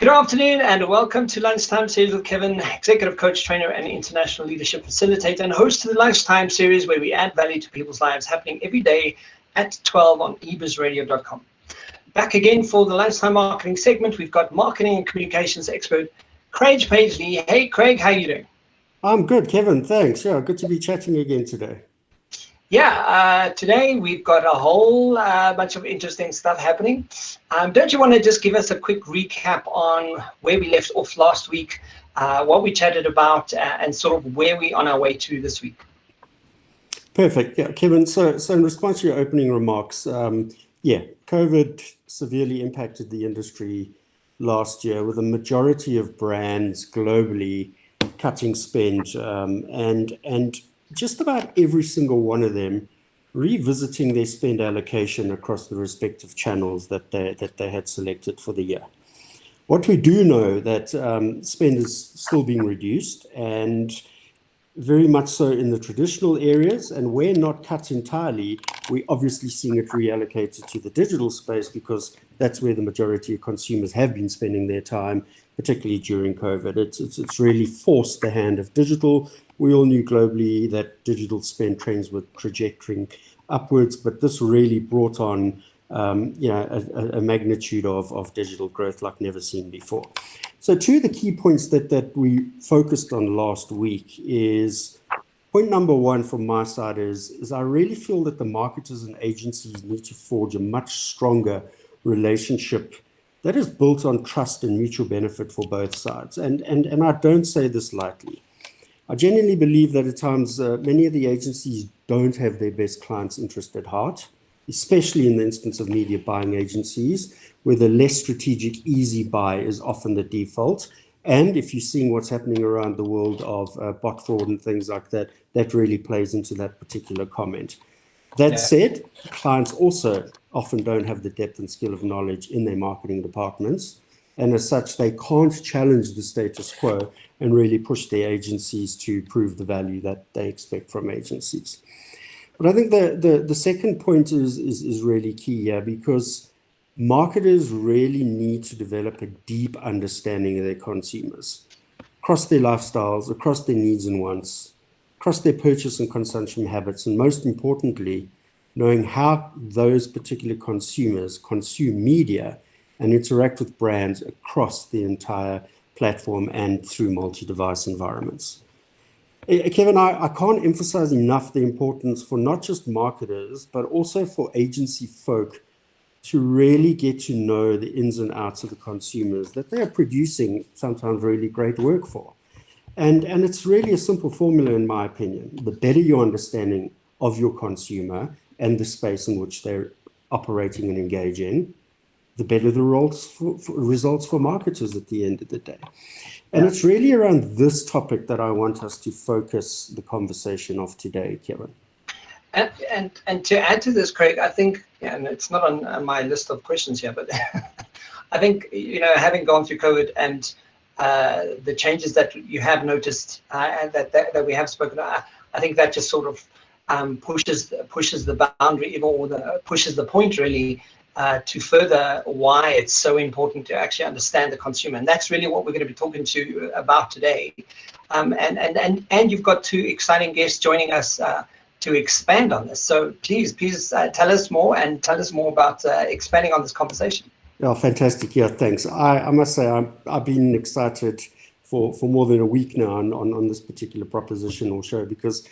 Good afternoon and welcome to Lunchtime series with Kevin, executive coach, trainer, and international leadership facilitator, and host of the Lunchtime series where we add value to people's lives, happening every day at 12 on ebizradio.com. Back again for the Lunchtime marketing segment, we've got marketing and communications expert Craig Paisley. Hey Craig, how are you doing? I'm good, Kevin, thanks. Yeah, good to be chatting again today. Yeah, today we've got a whole bunch of interesting stuff happening. Don't you want to just give us a quick recap on where we left off last week, what we chatted about, and sort of where we're on our way to this week? Perfect. Yeah, Kevin, so in response to your opening remarks, COVID severely impacted the industry last year, with a majority of brands globally cutting spend, and just about every single one of them revisiting their spend allocation across the respective channels that they had selected for the year. What we do know that spend is still being reduced, and very much so in the traditional areas, and where not cut entirely, we're obviously seeing it reallocated to the digital space, because that's where the majority of consumers have been spending their time, particularly during COVID. It's really forced the hand of digital. We all knew globally that digital spend trends were trajectorying upwards, but this really brought on a magnitude of digital growth like never seen before. So two of the key points that we focused on last week is, point number one from my side is I really feel that the marketers and agencies need to forge a much stronger relationship that is built on trust and mutual benefit for both sides. And I don't say this lightly. I genuinely believe that at times many of the agencies don't have their best clients' interest at heart, especially in the instance of media buying agencies, where the less strategic, easy buy is often the default. And if you're seeing what's happening around the world of bot fraud and things like that, that really plays into that particular comment. That said, clients also often don't have the depth and skill of knowledge in their marketing departments. And as such, they can't challenge the status quo and really push their agencies to prove the value that they expect from agencies. But I think the second point is really key here, because marketers really need to develop a deep understanding of their consumers, across their lifestyles, across their needs and wants, across their purchase and consumption habits, and most importantly, knowing how those particular consumers consume media and interact with brands across the entire platform and through multi-device environments. Kevin, I can't emphasize enough the importance for not just marketers, but also for agency folk to really get to know the ins and outs of the consumers that they are producing sometimes really great work for. And it's really a simple formula, in my opinion. The better your understanding of your consumer and the space in which they're operating and engaging, the better the results for marketers at the end of the day. And it's really around this topic that I want us to focus the conversation of today, Kevin. And to add to this, Craig, I think, and it's not on my list of questions here, but I think, having gone through COVID and the changes that you have noticed that we have spoken about, I think that just sort of pushes the boundary, or pushes the point really, to further why it's so important to actually understand the consumer. And that's really what we're going to be talking to about today. And you've got two exciting guests joining us to expand on this. So please tell us more, and tell us more about expanding on this conversation. Yeah, fantastic. Yeah, thanks. I must say I've been excited for more than a week now on this particular proposition or show, because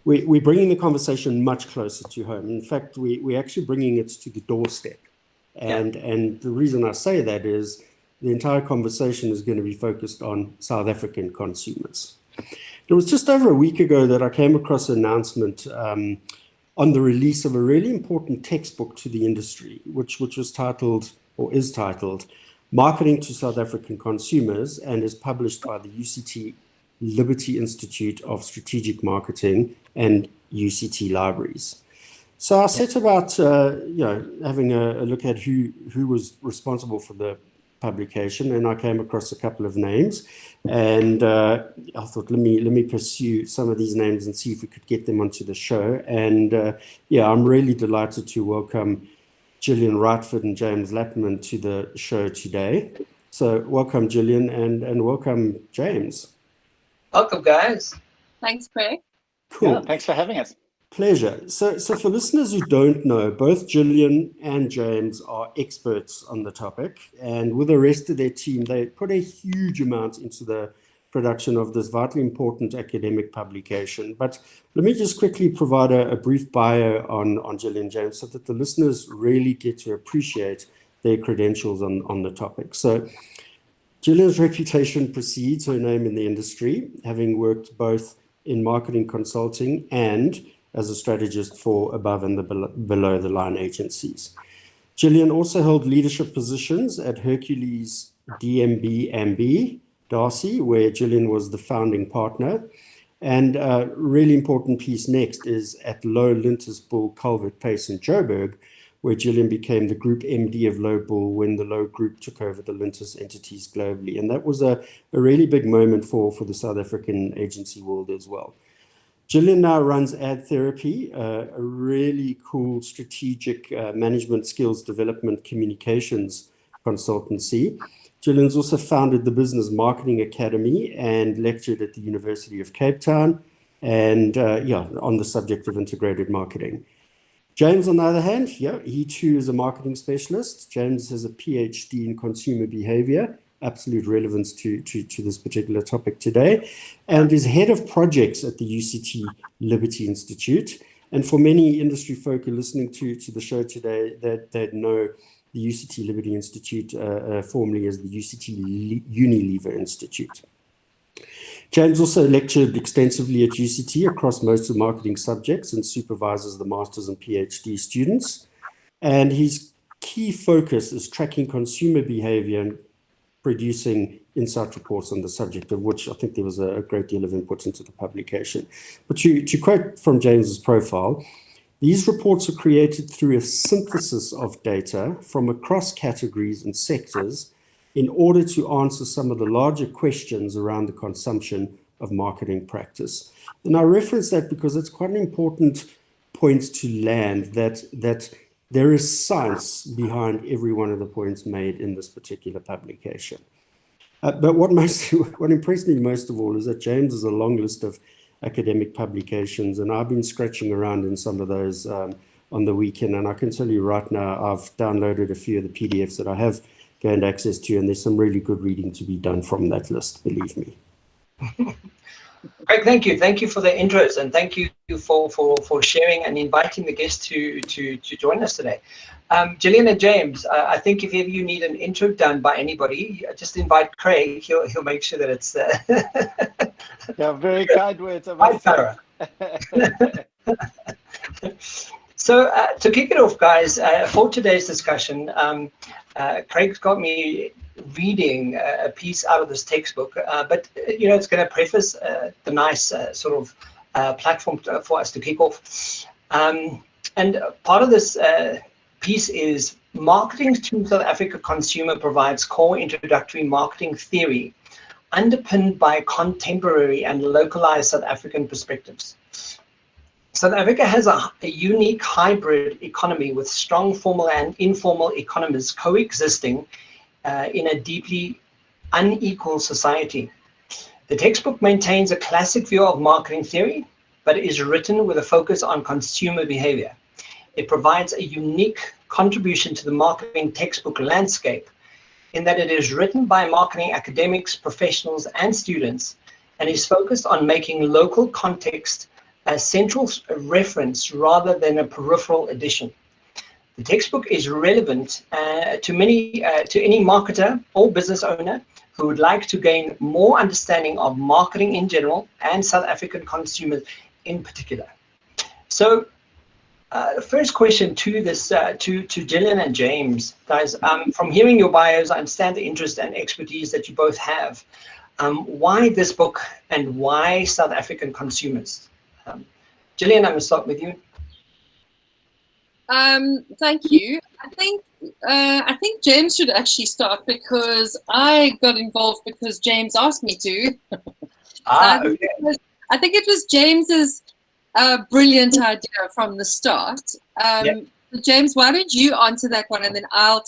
we're bringing the conversation much closer to home. In fact, we're actually bringing it to the doorstep. And the reason I say that is the entire conversation is going to be focused on South African consumers. It was just over a week ago that I came across an announcement on the release of a really important textbook to the industry, which was titled, or is titled, Marketing to South African Consumers, and is published by the UCT Liberty Institute of Strategic Marketing and UCT Libraries. So I set about, having a look at who was responsible for the publication, and I came across a couple of names, and I thought, let me pursue some of these names and see if we could get them onto the show. And I'm really delighted to welcome Gillian Rightford and James Lappeman to the show today. So welcome, Gillian, and welcome, James. Welcome, guys. Thanks, Craig. Cool. Yeah, thanks for having us. Pleasure. So for listeners who don't know, both Gillian and James are experts on the topic, and with the rest of their team, they put a huge amount into the production of this vitally important academic publication. But let me just quickly provide a brief bio on Gillian and James so that the listeners really get to appreciate their credentials on the topic. So Gillian's reputation precedes her name in the industry, having worked both in marketing consulting and as a strategist for above and below the line agencies. Gillian also held leadership positions at Hercules DMB Ambi, Darcy, where Gillian was the founding partner. And a really important piece next is at Low Lintus Bull Culvert Pace in Joburg, where Gillian became the group MD of Low Bull when the Low Group took over the Lintus entities globally. And that was a really big moment for the South African agency world as well. Gillian now runs Ad Therapy, a really cool strategic management skills development communications consultancy. Gillian's also founded the Business Marketing Academy and lectured at the University of Cape Town and on the subject of integrated marketing. James, on the other hand, he too is a marketing specialist. James has a PhD in consumer behavior, absolute relevance to this particular topic today, and is head of projects at the UCT Liberty Institute. And for many industry folk who are listening to the show today, that know the UCT Liberty Institute formerly as the UCT Unilever Institute. James also lectured extensively at UCT across most of the marketing subjects and supervises the master's and PhD students. And his key focus is tracking consumer behavior and producing insight reports on the subject, of which I think there was a great deal of input into the publication. But to quote from James's profile, these reports are created through a synthesis of data from across categories and sectors in order to answer some of the larger questions around the consumption of marketing practice. And I reference that because it's quite an important point to land, that there is science behind every one of the points made in this particular publication. But what impressed me most of all is that James has a long list of academic publications, and I've been scratching around in some of those on the weekend, and I can tell you right now, I've downloaded a few of the PDFs that I have gained access to, and there's some really good reading to be done from that list, believe me. Greg, thank you. Thank you for the intros, and thank you for sharing and inviting the guests to join us today. Gillian and James, I think if ever you need an intro done by anybody, just invite Craig. He'll make sure that it's Yeah, very kind words. I must say. So to kick it off, guys, for today's discussion, Craig's got me reading a piece out of this textbook, but it's going to preface the nice sort of platform for us to kick off. And part of this piece is Marketing to South Africa Consumer provides core introductory marketing theory underpinned by contemporary and localized South African perspectives. South Africa has a unique hybrid economy with strong formal and informal economies coexisting in a deeply unequal society. The textbook maintains a classic view of marketing theory, but is written with a focus on consumer behavior. It provides a unique contribution to the marketing textbook landscape in that it is written by marketing academics, professionals, and students, and is focused on making local context a central reference rather than a peripheral addition. The textbook is relevant to any marketer or business owner who would like to gain more understanding of marketing in general and South African consumers in particular. So, first question to this to Gillian and James, guys. From hearing your bios, I understand the interest and expertise that you both have. Why this book and why South African consumers? Gillian, I'm going to start with you. Thank you. I think James should actually start because I got involved because James asked me to. Okay. I think it was James's brilliant idea from the start. Yeah. James, why don't you answer that one, and then I'll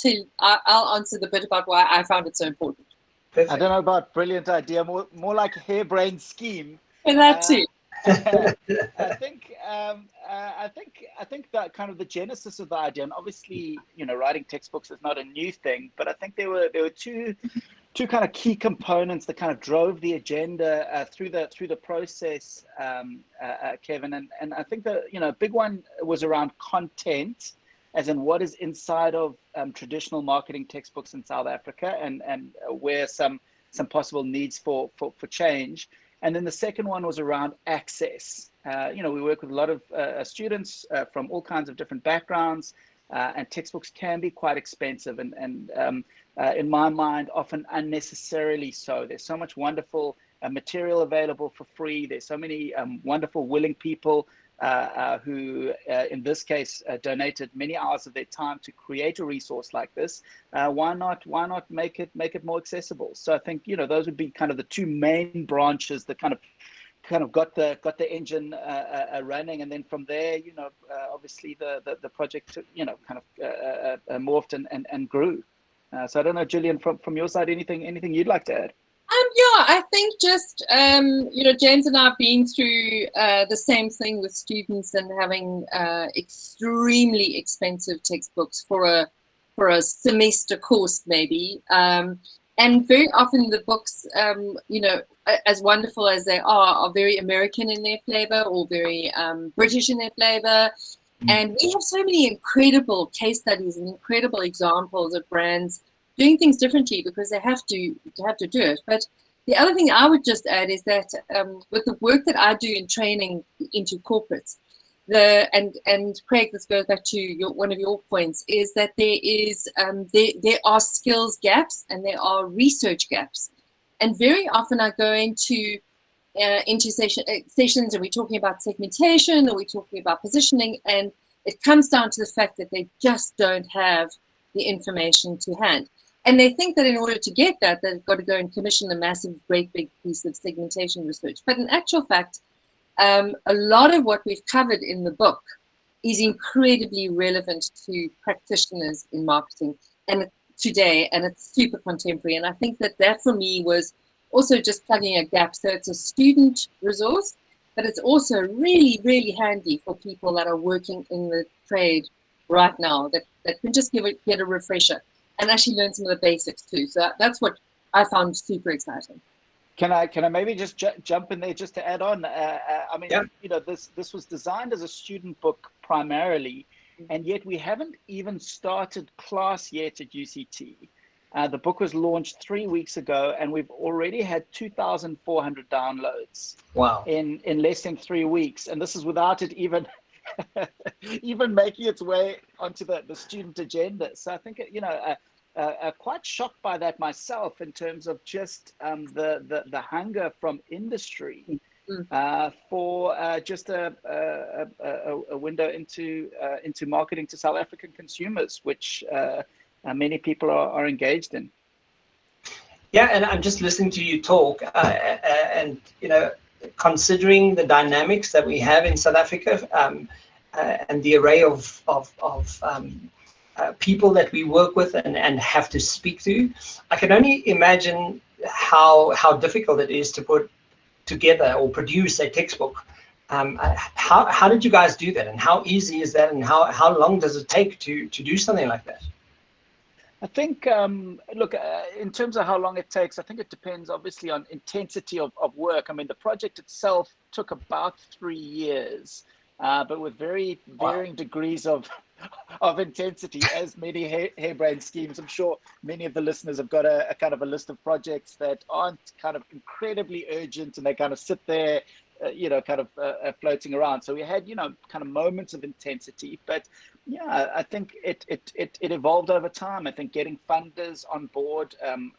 answer the bit about why I found it so important. Perfect. I don't know about brilliant idea, more like harebrained scheme. And that too. I think that kind of the genesis of the idea, and obviously, writing textbooks is not a new thing, but I think there were two kind of key components that kind of drove the agenda through the process, Kevin, and I think that a big one was around content, as in what is inside of traditional marketing textbooks in South Africa, and where some possible needs for change. And then the second one was around access. We work with a lot of students from all kinds of different backgrounds, and textbooks can be quite expensive, and in my mind, often unnecessarily so. There's so much wonderful material available for free. There's so many wonderful, willing people who, in this case, donated many hours of their time to create a resource like this. Why not make it more accessible? So I think those would be kind of the two main branches that kind of got the engine running, and then from there, obviously the project kind of morphed and grew. So I don't know, Gillian, from your side, anything you'd like to add? Yeah, I think just, James and I have been through the same thing with students and having extremely expensive textbooks for a semester course, maybe. And very often the books, as wonderful as they are very American in their flavor, or very British in their flavor. And we have so many incredible case studies and incredible examples of brands doing things differently because they have to do it. But the other thing I would just add is that with the work that I do in training into corporates, and Craig, this goes back to one of your points, is that there are skills gaps and there are research gaps, and very often I go into sessions and we're talking about segmentation or we're talking about positioning, and it comes down to the fact that they just don't have the information to hand. And they think that in order to get that, they've got to go and commission a massive, great big piece of segmentation research. But in actual fact, a lot of what we've covered in the book is incredibly relevant to practitioners in marketing and today, and it's super contemporary. And I think that for me was also just plugging a gap. So it's a student resource, but it's also really, really handy for people that are working in the trade right now that can just get a refresher and actually learn some of the basics too. So that's what I found super exciting. Can I maybe just jump in there just to add on? I mean, yeah. This was designed as a student book primarily, and yet we haven't even started class yet at UCT. The book was launched 3 weeks ago, and we've already had 2,400 downloads. Wow! In less than 3 weeks, and this is without it even making its way onto the student agenda. So I think quite shocked by that myself in terms of just the hunger from industry for just a window into marketing to South African consumers, which many people are engaged in. Yeah, and I'm just listening to you talk, and considering the dynamics that we have in South Africa, and the array of people that we work with and have to speak to, I can only imagine how difficult it is to put together or produce a textbook. How did you guys do that, and how easy is that, and how long does it take to do something like that? I think, look, in terms of how long it takes, I think it depends obviously on intensity of work. I mean, the project itself took about 3 years, but with very varying degrees of intensity, as many harebrained schemes. I'm sure many of the listeners have got a kind of a list of projects that aren't kind of incredibly urgent, and they kind of sit there, floating around. So we had, kind of moments of intensity, but yeah, I think it evolved over time. I think getting funders on board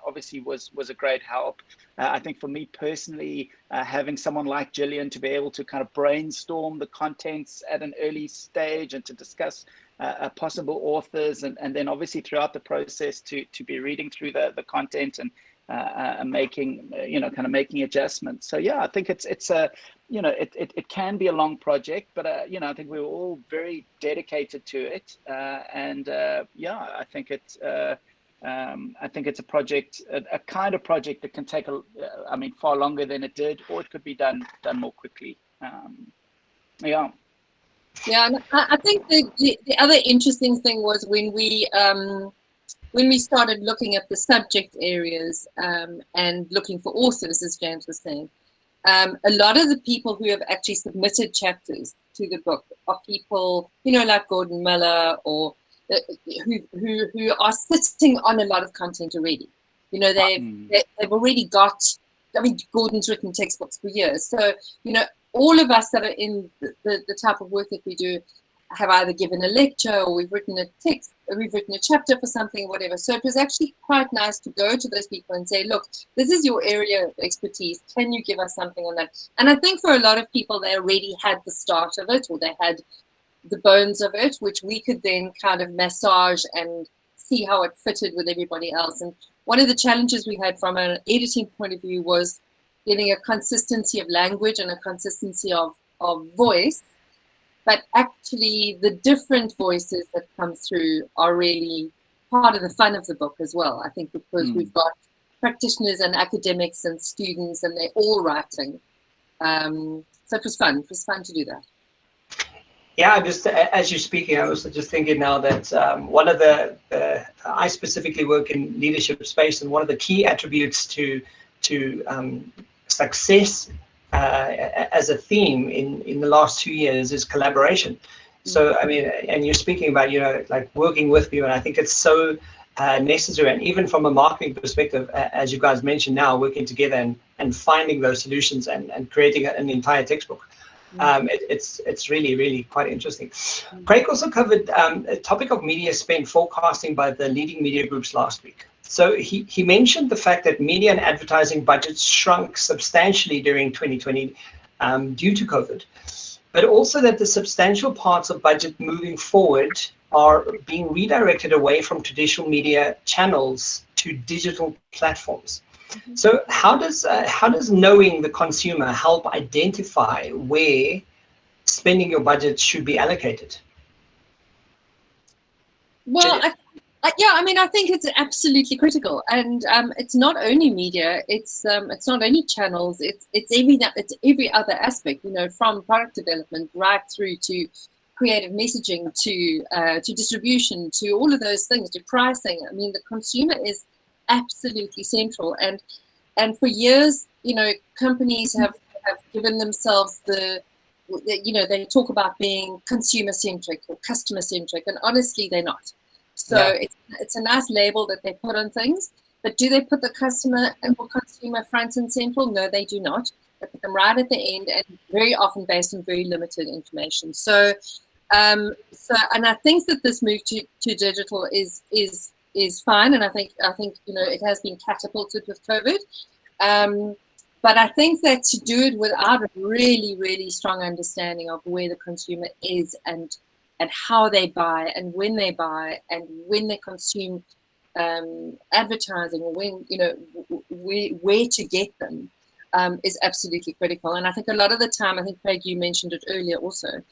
obviously was a great help. I think for me personally, having someone like Gillian to be able to kind of brainstorm the contents at an early stage and to discuss possible authors, and then obviously throughout the process to be reading through the content making kind of making adjustments. So yeah, I think it's a it can be a long project, but I think we were all very dedicated to it, and I think it's a project, a kind of project that can take far longer than it did, or it could be done more quickly. Yeah, and I think the other interesting thing was when we started looking at the subject areas and looking for authors, as James was saying, a lot of the people who have actually submitted chapters to the book are people, like Gordon Miller, or who are sitting on a lot of content already. They've already got. Gordon's written textbooks for years, so all of us that are in the type of work that we do have either given a lecture, or we've written a text, or we've written a chapter for something, or whatever. So it was actually quite nice to go to those people and say, look, this is your area of expertise. Can you give us something on that? And I think for a lot of people, they already had the start of it, or they had the bones of it, which we could then kind of massage and see how it fitted with everybody else. And one of the challenges we had from an editing point of view was getting a consistency of language and a consistency of voice. But actually, the different voices that come through are really part of the fun of the book as well. I think because we've got practitioners and academics and students, and they're all writing. So it was fun. It was fun to do that. Yeah, just as you're speaking, I was just thinking now that one of I specifically work in leadership space, and one of the key attributes to success as a theme in the last 2 years is collaboration. So and you're speaking about like working with people, and I think it's so necessary. And even from a marketing perspective, as you guys mentioned, now working together and finding those solutions and creating an entire textbook. It's really quite interesting. Craig also covered a topic of media spend forecasting by the leading media groups last week. So he mentioned the fact that media and advertising budgets shrunk substantially during 2020 due to COVID, but also that the substantial parts of budget moving forward are being redirected away from traditional media channels to digital platforms. So how does knowing the consumer help identify where spending your budget should be allocated? Well, I think it's absolutely critical, and it's not only media, it's not only channels, it's every other aspect, from product development right through to creative messaging to distribution, to all of those things, to pricing. The consumer is absolutely central, and for years, companies have given themselves they talk about being consumer centric or customer centric, and honestly, they're not. So it's a nice label that they put on things, but do they put the customer or consumer front and central? No, they do not. They put them right at the end, and very often based on very limited information. So and I think that this move to digital is fine, and I think it has been catapulted with COVID. But I think that to do it without a really strong understanding of where the consumer is and how they buy and when they consume advertising, when where to get them is absolutely critical. And I think a lot of the time, I think Craig, you mentioned it earlier also,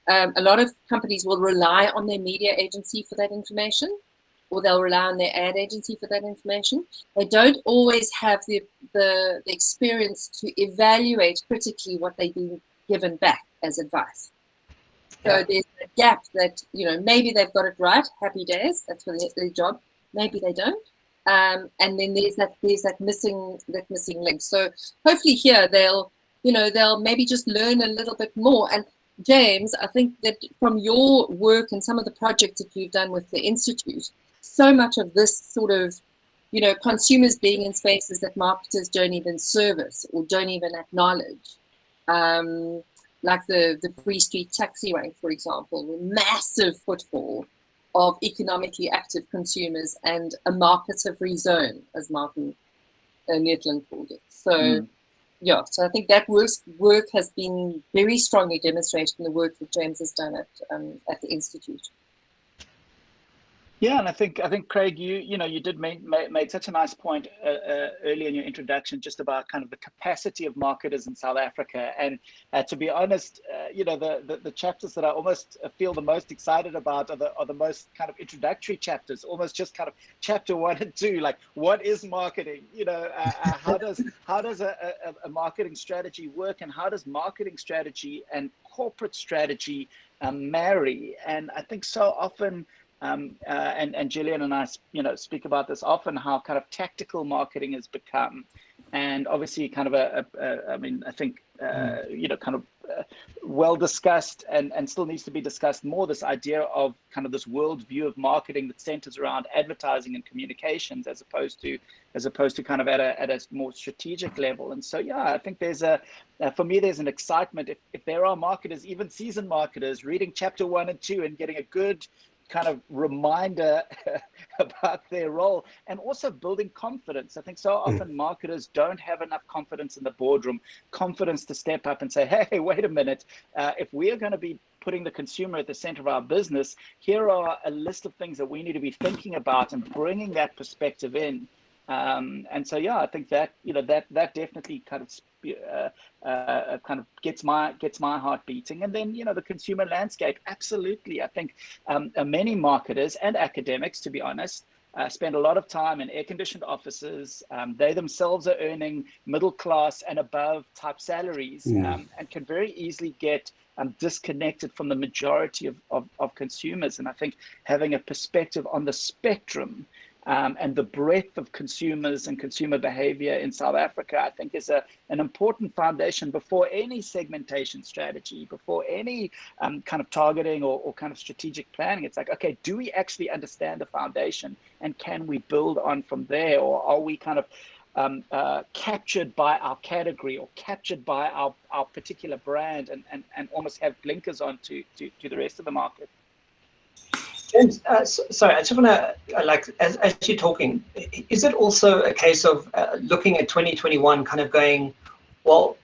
a lot of companies will rely on their media agency for that information, or they'll rely on their ad agency for that information. They don't always have the experience to evaluate critically what they've been given back as advice. So there's a gap that, maybe they've got it right, happy days, that's for their job. Maybe they don't. And then there's that missing link. So hopefully here they'll maybe just learn a little bit more. And James, I think that from your work and some of the projects that you've done with the Institute, so much of this sort of, consumers being in spaces that marketers don't even service or don't even acknowledge. Like the Free Street taxi rank, for example, the massive footfall of economically active consumers and a marketer-free zone, as Martin Neutland called it. So, so I think that work has been very strongly demonstrated in the work that James has done at the Institute. Yeah, and I think Craig, you did made such a nice point earlier in your introduction, just about kind of the capacity of marketers in South Africa. And to be honest, the chapters that I almost feel the most excited about are the most kind of introductory chapters, almost just kind of chapter 1 and 2, like what is marketing? How does a marketing strategy work, and how does marketing strategy and corporate strategy marry? And I think so often. And Gillian and I, speak about this often, how kind of tactical marketing has become, and obviously kind of I think, kind of well discussed and still needs to be discussed more, this idea of kind of this world view of marketing that centers around advertising and communications as opposed to kind of at a more strategic level. And so, yeah, I think for me, there's an excitement if there are marketers, even seasoned marketers, reading chapter 1 and 2 and getting a good kind of reminder about their role, and also building confidence. I think so often marketers don't have enough confidence in the boardroom, confidence to step up and say, hey, wait a minute, if we are going to be putting the consumer at the center of our business, here are a list of things that we need to be thinking about and bringing that perspective in. And so, yeah, I think that that definitely kind of gets my heart beating. And then, the consumer landscape, absolutely. I think many marketers and academics, to be honest, spend a lot of time in air-conditioned offices. They themselves are earning middle class and above type salaries, and can very easily get disconnected from the majority of consumers. And I think having a perspective on the spectrum and the breadth of consumers and consumer behavior in South Africa, I think is an important foundation before any segmentation strategy, before any kind of targeting or kind of strategic planning. It's like, okay, do we actually understand the foundation, and can we build on from there? Or are we kind of captured by our category or captured by our particular brand and almost have blinkers on to the rest of the market? James, sorry, I just want to, as you're talking, is it also a case of looking at 2021, kind of going, well,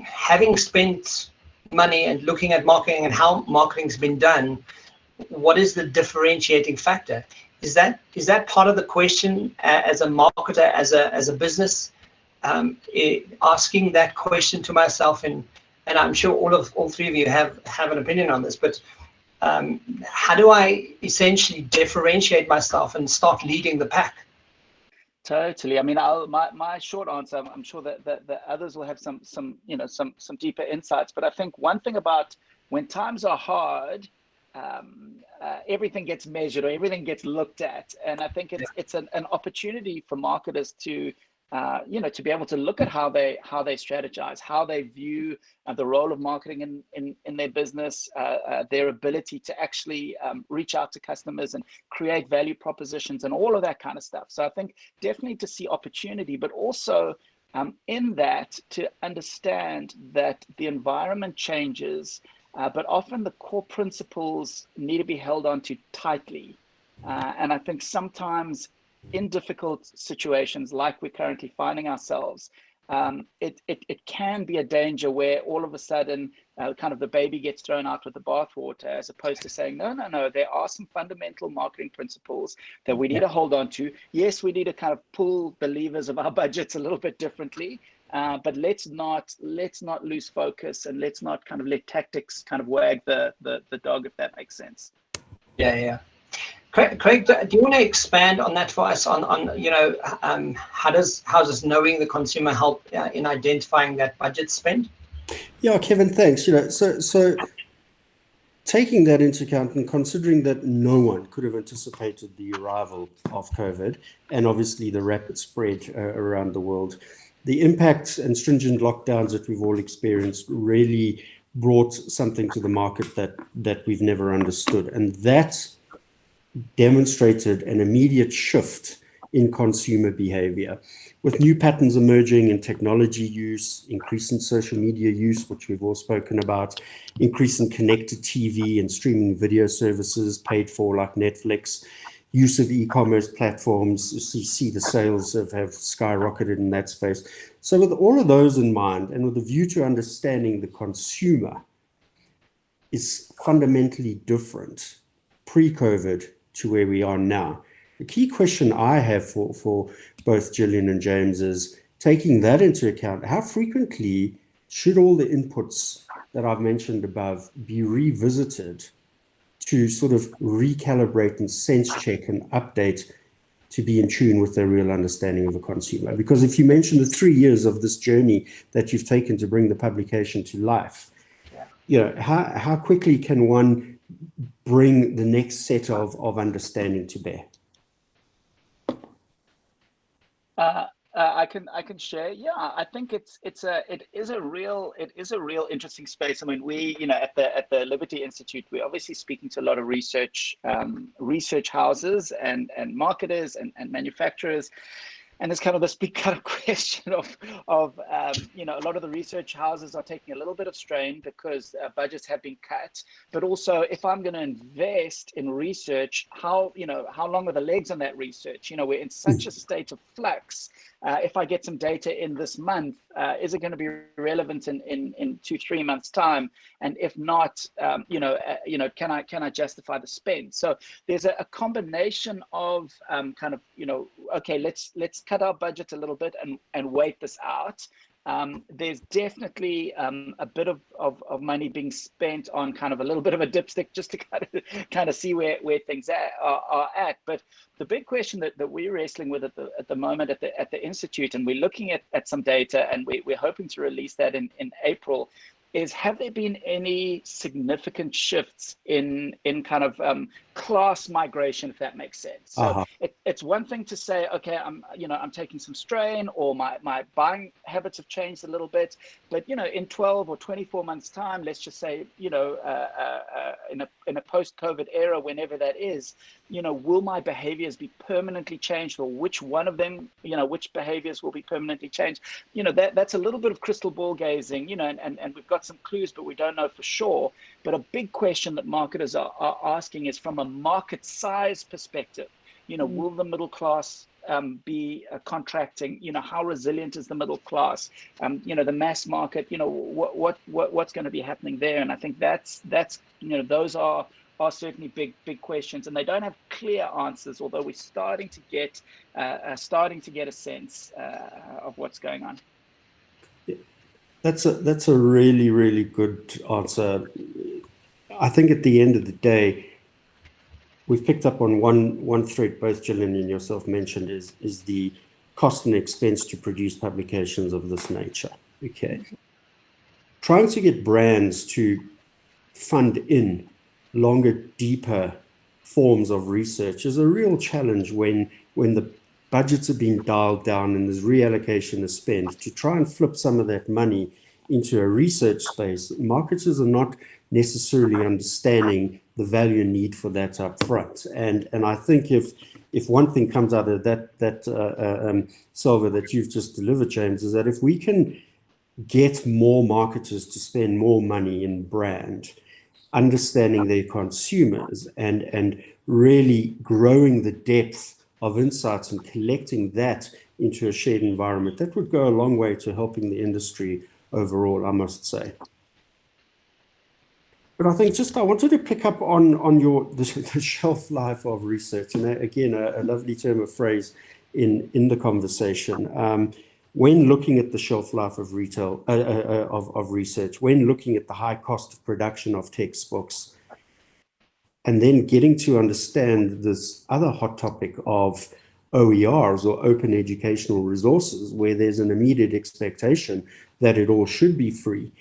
having spent money and looking at marketing and how marketing's been done, what is the differentiating factor? Is that part of the question as a marketer, as a business, asking that question to myself, and I'm sure all three of you have an opinion on this, but how do I essentially differentiate myself and start leading the pack? Totally. I mean, my short answer, I'm sure that the others will have some deeper insights. But I think one thing about when times are hard, everything gets measured or everything gets looked at, and I think it's an opportunity for marketers to to be able to look at how they strategize, how they view the role of marketing in their business, their ability to actually reach out to customers and create value propositions and all of that kind of stuff. So I think definitely to see opportunity, but also in that to understand that the environment changes, but often the core principles need to be held onto tightly. And I think sometimes in difficult situations like we're currently finding ourselves, it can be a danger where all of a sudden kind of the baby gets thrown out with the bathwater, as opposed to saying, no, there are some fundamental marketing principles that we need to hold on to. Yes, we need to kind of pull the levers of our budgets a little bit differently, but let's not lose focus, and let's not kind of let tactics kind of wag the dog, if that makes sense. Yeah. Craig, do you want to expand on that for us? On how does knowing the consumer help in identifying that budget spend? Yeah, Kevin, thanks. So taking that into account and considering that no one could have anticipated the arrival of COVID and obviously the rapid spread around the world, the impacts and stringent lockdowns that we've all experienced really brought something to the market that we've never understood, and that demonstrated an immediate shift in consumer behavior, with new patterns emerging in technology use, increase in social media use, which we've all spoken about, increase in connected TV and streaming video services paid for like Netflix, use of e-commerce platforms. You see the sales have skyrocketed in that space. So with all of those in mind, and with a view to understanding the consumer is fundamentally different pre-COVID to where we are now. The key question I have for both Gillian and James is, taking that into account, how frequently should all the inputs that I've mentioned above be revisited to sort of recalibrate and sense check and update to be in tune with their real understanding of a consumer? Because if you mention the 3 years of this journey that you've taken to bring the publication to life, you know, how quickly can one bring the next set of understanding to bear? I can share. Yeah, I think it is a real interesting space. I mean, we, you know, at the Liberty Institute, we're obviously speaking to a lot of research houses and marketers and manufacturers. And there's kind of this big kind of question of you know, a lot of the research houses are taking a little bit of strain because budgets have been cut. But also, if I'm going to invest in research, how long are the legs on that research? You know, we're in such a state of flux. If I get some data in this month, is it going to be relevant in 2-3 months' time? And if not, you know, can I justify the spend? So there's a combination of kind of, you know, okay, let's cut our budget a little bit and wait this out. There's definitely a bit of money being spent on kind of a little bit of a dipstick just to kind of see where things are at. But the big question that we're wrestling with at the moment at the Institute, and we're looking at some data, and we're hoping to release that in April, is, have there been any significant shifts in kind of class migration, if that makes sense? So it's one thing to say, okay, I'm taking some strain, or my buying habits have changed a little bit, but, you know, in 12 or 24 months time, let's just say, you know, in a post-COVID era, whenever that is, you know, will my behaviors be permanently changed, or which one of them, you know, which behaviors will be permanently changed? You know, that's a little bit of crystal ball gazing, you know, and we've got some clues, but we don't know for sure. But a big question that marketers are asking is, from a market size perspective, you know, will the middle class be contracting? You know, how resilient is the middle class? You know, the mass market, you know, what's going to be happening there? And I think that's you know, those are certainly big questions, and they don't have clear answers, although we're starting to get a sense of what's going on. That's a really, really good answer. I think at the end of the day, we've picked up on one thread both Gillian and yourself mentioned, is the cost and expense to produce publications of this nature. Okay. Trying to get brands to fund in longer, deeper forms of research is a real challenge when the budgets are being dialed down and there's reallocation of spend. To try and flip some of that money into a research space, marketers are not necessarily understanding the value and need for that up front. And I think if one thing comes out of that salvo that you've just delivered, James, is that if we can get more marketers to spend more money in brand, understanding their consumers, and really growing the depth of insights and collecting that into a shared environment, that would go a long way to helping the industry overall, I must say. But I think I wanted to pick up on the shelf life of research, and again, a lovely term of phrase in the conversation. When looking at the shelf life of research, when looking at the high cost of production of textbooks, and then getting to understand this other hot topic of OERs, or open educational resources, where there's an immediate expectation that it all should be free.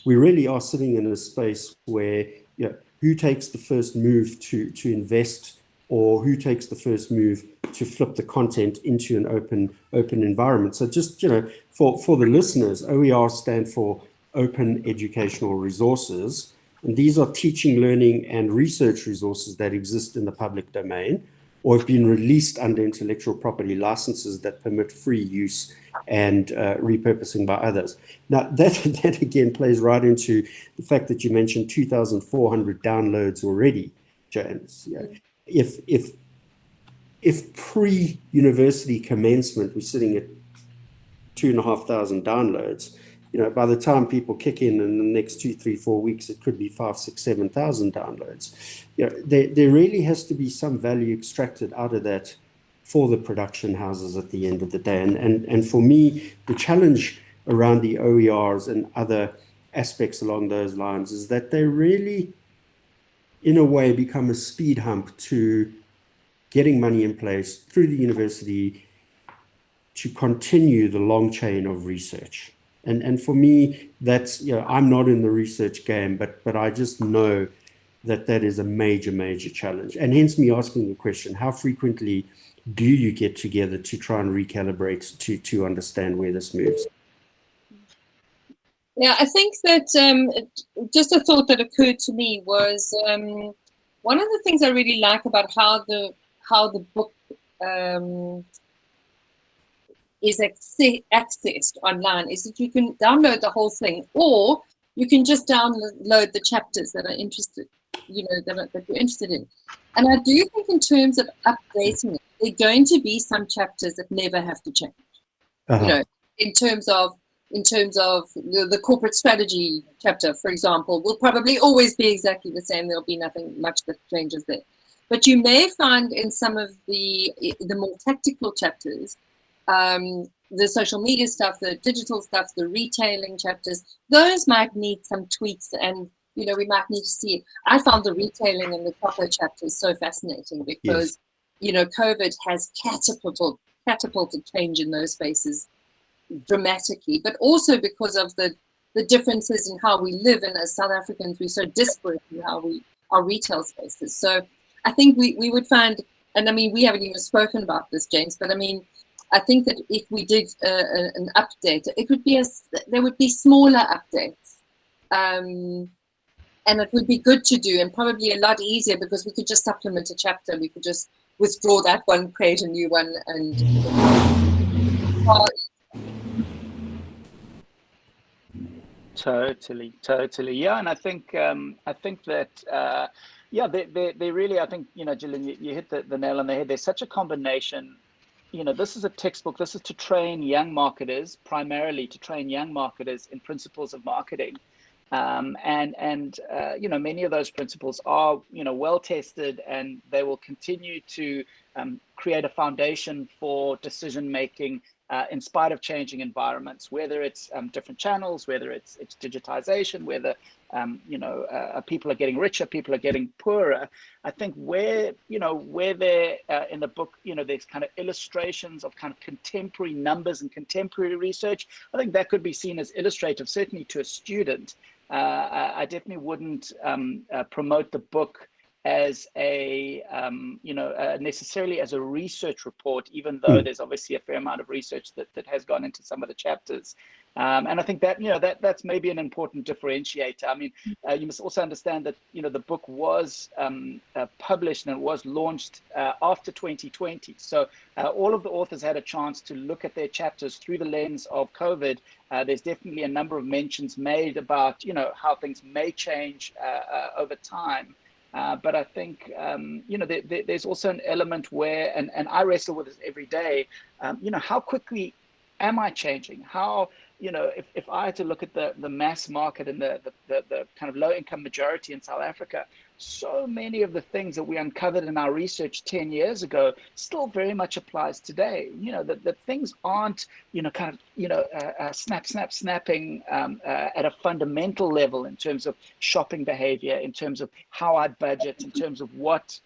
We really are sitting in a space where, you know, who takes the first move to invest, or who takes the first move to flip the content into an open environment. So just, you know, for the listeners, OERs stand for Open Educational Resources. And these are teaching, learning, and research resources that exist in the public domain, or have been released under intellectual property licenses that permit free use and repurposing by others. Now, that again plays right into the fact that you mentioned 2,400 downloads already, James. You know, if pre-university commencement we're sitting at 2,500 downloads, by the time people kick in the next 2, 3, 4 weeks, it could be 5, 6, 7,000 downloads. There really has to be some value extracted out of that for the production houses at the end of the day. And for me, the challenge around the OERs and other aspects along those lines is that they really, in a way, become a speed hump to getting money in place through the university to continue the long chain of research. And for me, that's, I'm not in the research game, but I just know that is a major, major challenge. And hence me asking the question, how frequently do you get together to try and recalibrate to understand where this moves? Yeah, I think that just a thought that occurred to me was one of the things I really like about how the book is accessed online is that you can download the whole thing, or you can just download the chapters that are interested, that you're interested in. And I do think in terms of updating it, there are going to be some chapters that never have to change. In terms of the corporate strategy chapter, for example, will probably always be exactly the same. There'll be nothing much that changes there. But you may find in some of the more tactical chapters, the social media stuff, the digital stuff, the retailing chapters, those might need some tweaks, and we might need to see it. I found the retailing and the chocolate chapters so fascinating because COVID has catapulted change in those spaces dramatically, but also because of the differences in how we live, and as South Africans we're so disparate in how our retail spaces. So I think we would find, and I mean we haven't even spoken about this, James, but I mean I think that if we did an update, it would be there would be smaller updates, and it would be good to do, and probably a lot easier because we could just supplement a chapter. We could just withdraw that one, create a new one, and Totally. Yeah, and I think that they really, I think, Gillian, you hit the nail on the head. There's such a combination. This is a textbook. This is to train young marketers, primarily to train young marketers in principles of marketing. Many of those principles are, well tested, and they will continue to create a foundation for decision making in spite of changing environments, whether it's different channels, whether it's digitization, whether people are getting richer, people are getting poorer. I think where they're in the book, there's kind of illustrations of kind of contemporary numbers and contemporary research. I think that could be seen as illustrative, certainly to a student. I definitely wouldn't promote the book as necessarily as a research report, even though there's obviously a fair amount of research that has gone into some of the chapters. And I think that, that's maybe an important differentiator. I mean, you must also understand that, the book was published and it was launched after 2020. So all of the authors had a chance to look at their chapters through the lens of COVID. There's definitely a number of mentions made about, how things may change over time. But I think, there's also an element where, and I wrestle with this every day, how quickly am I changing? How, if I had to look at the mass market and the kind of low income majority in South Africa, so many of the things that we uncovered in our research 10 years ago still very much applies today. That things aren't, snapping at a fundamental level in terms of shopping behavior, in terms of how I budget, in terms of what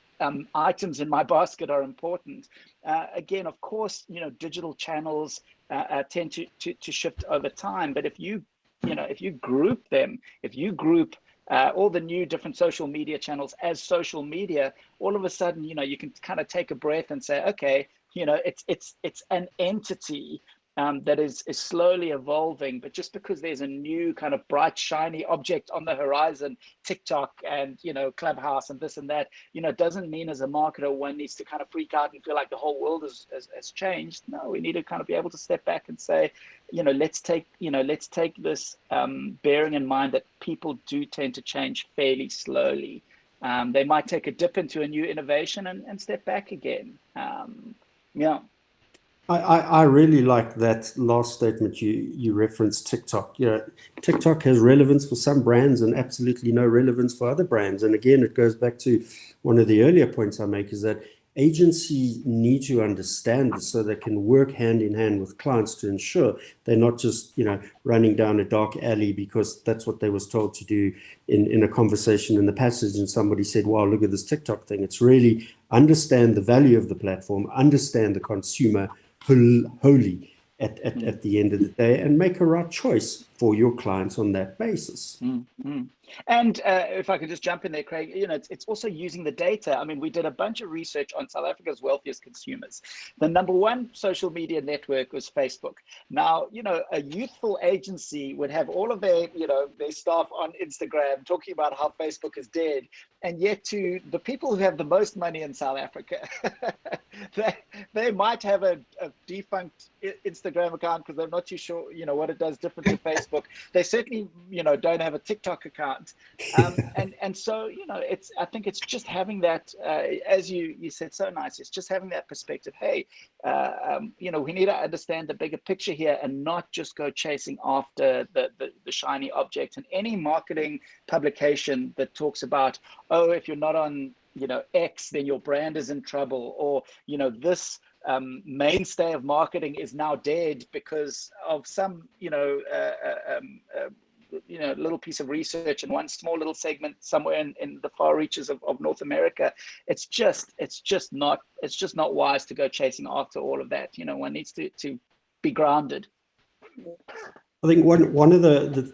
items in my basket are important. Again, of course, digital channels tend to shift over time, but if you group them, if you group all the new different social media channels as social media, all of a sudden, you can kind of take a breath and say, okay, it's an entity that is slowly evolving, but just because there's a new kind of bright, shiny object on the horizon, TikTok and, Clubhouse and this and that, doesn't mean as a marketer, one needs to kind of freak out and feel like the whole world has changed. No, we need to kind of be able to step back and say, let's take this, bearing in mind that people do tend to change fairly slowly. They might take a dip into a new innovation and step back again. Yeah. I really like that last statement you referenced TikTok. TikTok has relevance for some brands and absolutely no relevance for other brands. And again, it goes back to one of the earlier points I make, is that agencies need to understand this so they can work hand in hand with clients to ensure they're not just, running down a dark alley because that's what they was told to do in a conversation in the passage, and somebody said, wow, look at this TikTok thing. It's really understand the value of the platform, understand the consumer wholly at the end of the day, and make a right choice for your clients on that basis. And if I could just jump in there, Craig, it's also using the data. I mean, we did a bunch of research on South Africa's wealthiest consumers. The #1 social media network was Facebook. Now, a youthful agency would have all of their staff on Instagram talking about how Facebook is dead. And yet to the people who have the most money in South Africa, they might have a defunct Instagram account because they're not too sure, what it does different to Facebook. They certainly, don't have a TikTok account. And so, I think it's just having that, as you said so nice, it's just having that perspective. Hey, we need to understand the bigger picture here and not just go chasing after the shiny object. And any marketing publication that talks about, oh, if you're not on, X, then your brand is in trouble, or, this mainstay of marketing is now dead because of some, little piece of research in one small little segment somewhere in the far reaches of North America. It's just not wise to go chasing after all of that. One needs to be grounded. I think one of the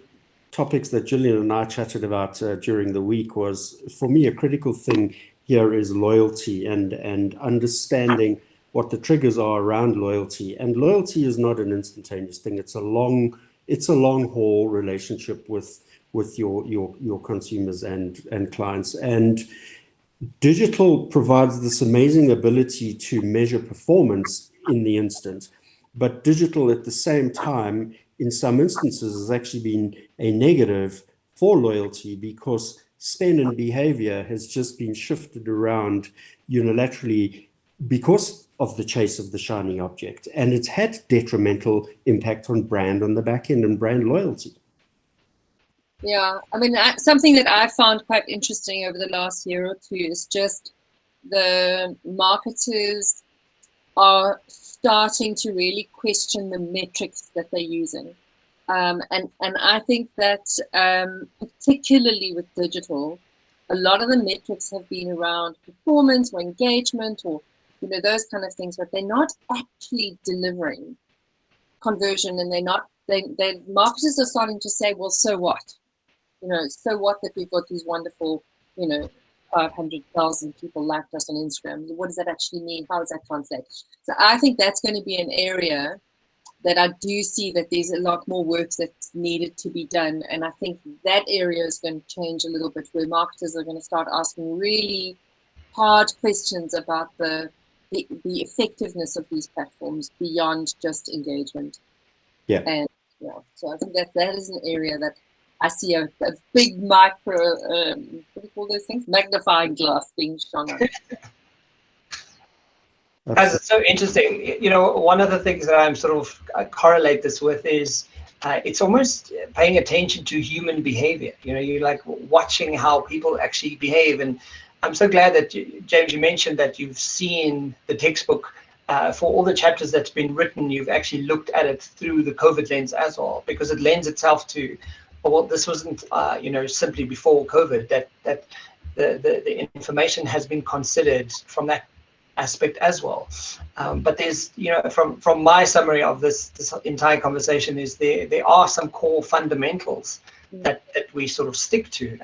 topics that Gillian and I chatted about during the week was, for me, a critical thing here is loyalty and understanding what the triggers are around loyalty. And loyalty is not an instantaneous thing. It's a long haul relationship with your consumers and clients. And digital provides this amazing ability to measure performance in the instant, but digital at the same time, in some instances, has actually been a negative for loyalty because spend and behavior has just been shifted around unilaterally because of the chase of the shiny object. And it's had detrimental impact on brand on the back end and brand loyalty. Yeah, I mean, something that I found quite interesting over the last year or two is just the marketers are starting to really question the metrics that they're using. And I think that particularly with digital, a lot of the metrics have been around performance or engagement or those kind of things, but they're not actually delivering conversion, and marketers are starting to say, well, so what? So what that we've got these wonderful, 500,000 people liked us on Instagram. What does that actually mean? How does that translate? So I think that's going to be an area that I do see that there's a lot more work that's needed to be done. And I think that area is going to change a little bit, where marketers are going to start asking really hard questions about the effectiveness of these platforms beyond just engagement. Yeah. And so I think that is an area that I see a big micro, what do you call those things? Magnifying glass being shone on. Guys, it's so interesting. One of the things that I'm sort of correlate this with is it's almost paying attention to human behavior. You're like watching how people actually behave. And I'm so glad that, James, you mentioned that you've seen the textbook for all the chapters that's been written. You've actually looked at it through the COVID lens as well, because it lends itself to, well, this wasn't, simply before COVID, that the information has been considered from that aspect as well. But there's, from my summary of this entire conversation, is there are some core fundamentals that we sort of stick to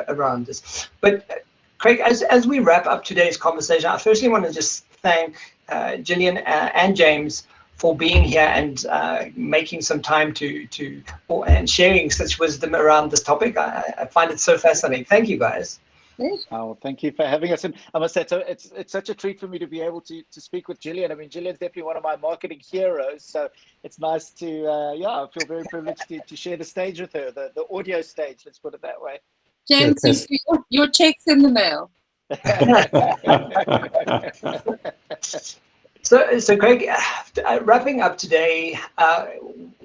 around this. But Craig, as we wrap up today's conversation, I firstly want to just thank Gillian and James for being here and making some time and sharing such wisdom around this topic. I find it so fascinating. Thank you, guys. Oh, thank you for having us. And I must say, so it's such a treat for me to be able to speak with Gillian. I mean, Gillian's definitely one of my marketing heroes. So it's nice to, I feel very privileged to share the stage with her, the audio stage, let's put it that way. James, your check's in the mail. So Craig, wrapping up today,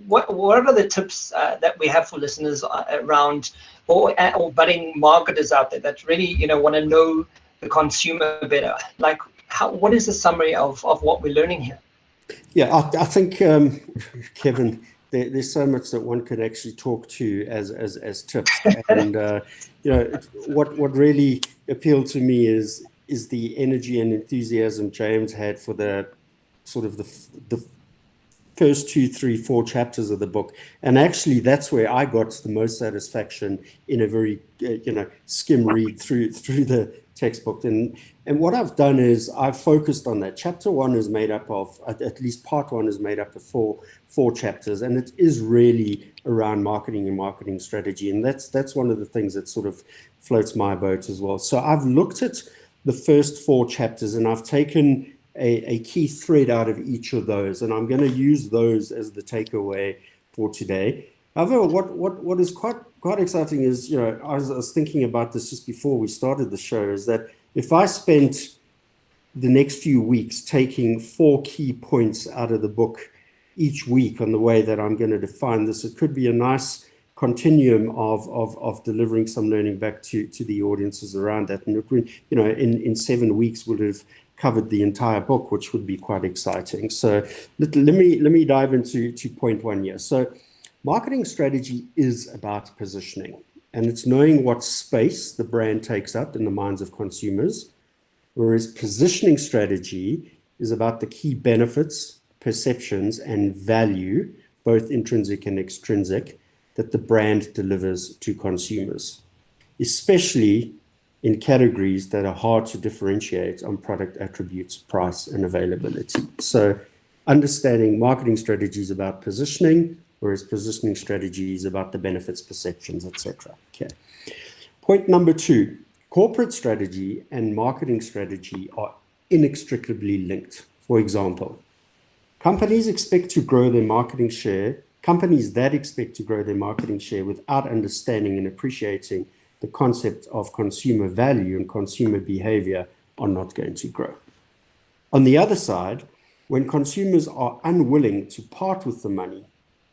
what are the tips that we have for listeners around, or budding marketers out there that really want to know the consumer better? Like, what is the summary of what we're learning here? Yeah, I think Kevin, there's so much that one could actually talk to as tips, and what really appealed to me is the energy and enthusiasm James had for the sort of the first 2, 3, 4 chapters of the book. And actually, that's where I got the most satisfaction in a very, skim read through the textbook. And what I've done is I've focused on that. Chapter 1 is made up of, at least part 1 is made up of four chapters, and it is really around marketing and marketing strategy. And that's one of the things that sort of floats my boat as well. So I've looked at the first 4 chapters, and I've taken a key thread out of each of those, and I'm going to use those as the takeaway for today. However, what is quite exciting is, I was thinking about this just before we started the show, is that if I spent the next few weeks taking 4 key points out of the book each week on the way that I'm going to define this, it could be a nice continuum of delivering some learning back to the audiences around that. And in 7 weeks we'll have covered the entire book, which would be quite exciting. So let me dive into point 1 here. So marketing strategy is about positioning, and it's knowing what space the brand takes up in the minds of consumers, whereas positioning strategy is about the key benefits, perceptions, and value, both intrinsic and extrinsic, that the brand delivers to consumers, especially in categories that are hard to differentiate on product attributes, price, and availability. So understanding marketing strategies about positioning, whereas positioning strategy is about the benefits, perceptions, etc. Okay. Point number 2, corporate strategy and marketing strategy are inextricably linked. For example, companies that expect to grow their marketing share without understanding and appreciating the concept of consumer value and consumer behavior are not going to grow. On the other side, when consumers are unwilling to part with the money,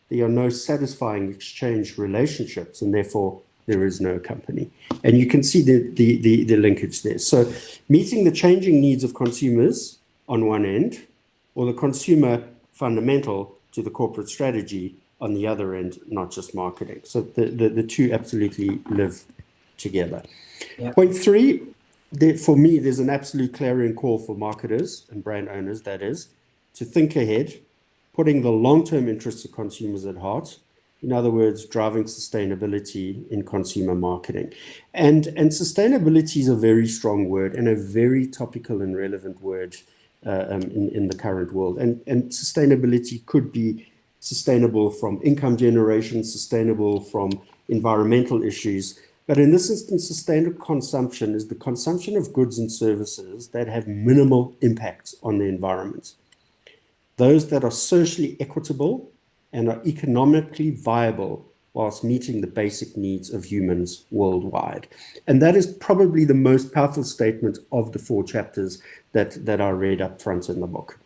there are no satisfying exchange relationships, and therefore there is no company. And you can see the linkage there. So meeting the changing needs of consumers on one end, or the consumer fundamental to the corporate strategy on the other end, not just marketing. So the two absolutely live together. Yep. Point 3, for me, there's an absolute clarion call for marketers and brand owners, that is, to think ahead, putting the long-term interests of consumers at heart. In other words, driving sustainability in consumer marketing. And sustainability is a very strong word and a very topical and relevant word in the current world. And sustainability could be sustainable from income generation, sustainable from environmental issues. But in this instance, sustainable consumption is the consumption of goods and services that have minimal impact on the environment. Those that are socially equitable and are economically viable whilst meeting the basic needs of humans worldwide. And that is probably the most powerful statement of the 4 chapters that I read up front in the book.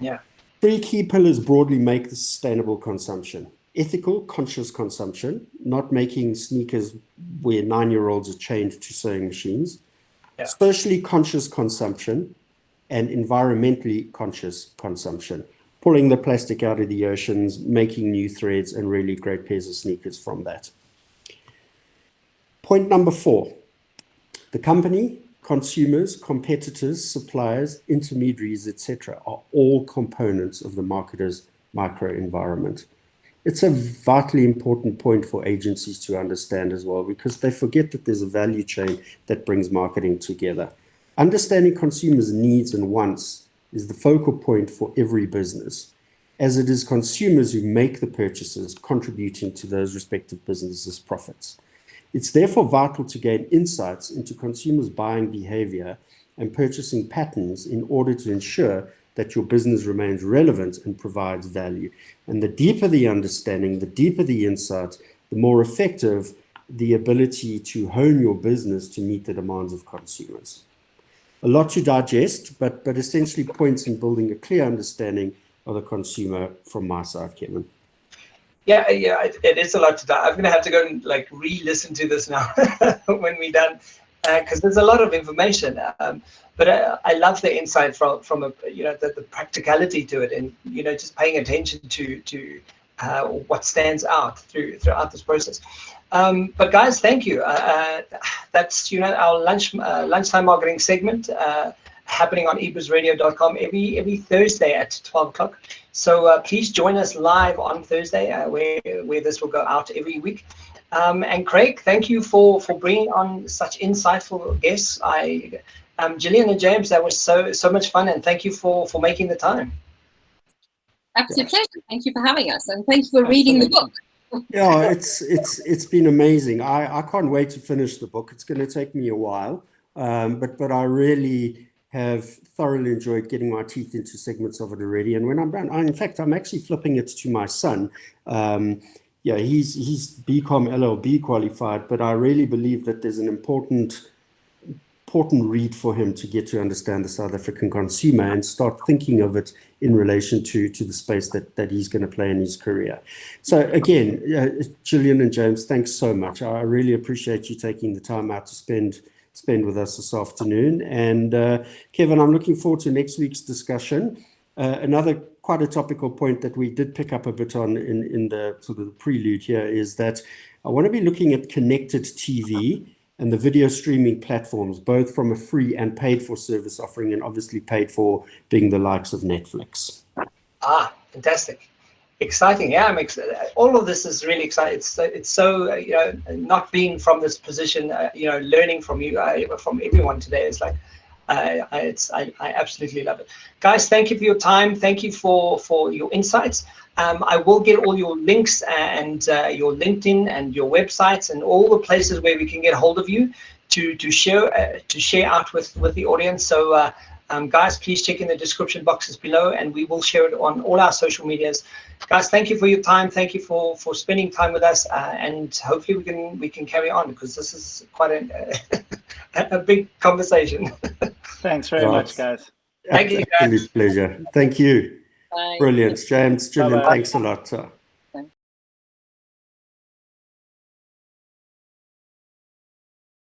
Yeah. 3 key pillars broadly make the sustainable consumption. Ethical, conscious consumption, not making sneakers where 9-year-olds are chained to sewing machines. Yeah. Socially conscious consumption and environmentally conscious consumption. Pulling the plastic out of the oceans, making new threads, and really great pairs of sneakers from that. Point number 4, the company, consumers, competitors, suppliers, intermediaries, etc. are all components of the marketer's microenvironment. It's a vitally important point for agencies to understand as well, because they forget that there's a value chain that brings marketing together. Understanding consumers' needs and wants is the focal point for every business, as it is consumers who make the purchases contributing to those respective businesses' profits. It's therefore vital to gain insights into consumers' buying behavior and purchasing patterns in order to ensure that your business remains relevant and provides value. And the deeper the understanding, the deeper the insight, the more effective the ability to hone your business to meet the demands of consumers. a lot to digest, but essentially points in building a clear understanding of the consumer from my side, Kevin. Yeah, it is a lot to do. I'm gonna have to go and like re-listen to this now when we're done, because there's a lot of information. But I love the insight from a, the practicality to it, and just paying attention to what stands out throughout this process. But guys, thank you. That's our lunchtime marketing segment happening on ebizradio.com every Thursday at 12 o'clock. So please join us live on Thursday, where this will go out every week. And Craig, thank you for bringing on such insightful guests. Gillian and James, that was so much fun, and thank you for making the time. Absolute pleasure. Thank you for having us, and thanks for reading the book. Yeah, it's been amazing. I can't wait to finish the book. It's going to take me a while, but I really have thoroughly enjoyed getting my teeth into segments of it already. And when I'm done, in fact, I'm actually flipping it to my son. Yeah, he's BCom LLB qualified, but I really believe that there's an important read for him to get to understand the South African consumer and start thinking of it in relation to the space that he's going to play in his career. So again, Gillian and James, thanks so much. I really appreciate you taking the time out to spend with us this afternoon. And Kevin, I'm looking forward to next week's discussion. Another quite a topical point that we did pick up a bit on in the sort of the prelude here is that I want to be looking at connected TV and the video streaming platforms, both from a free and paid for service offering, and obviously paid for being the likes of Netflix. Fantastic. Exciting. Yeah, I'm excited. All of this is really exciting. It's so, not being from this position, learning from you, from everyone today. It's like, I absolutely love it. Guys, thank you for your time. Thank you for your insights. I will get all your links and your LinkedIn and your websites and all the places where we can get hold of you to share out with the audience. So guys, please check in the description boxes below, and we will share it on all our social medias. Guys, thank you for your time. Thank you for spending time with us, and hopefully we can carry on, because this is quite a big conversation. Thanks very much, guys. Thank you, guys. Absolute pleasure. Thank you. Bye. Brilliant. James, Gillian, Bye-bye. thanks a lot.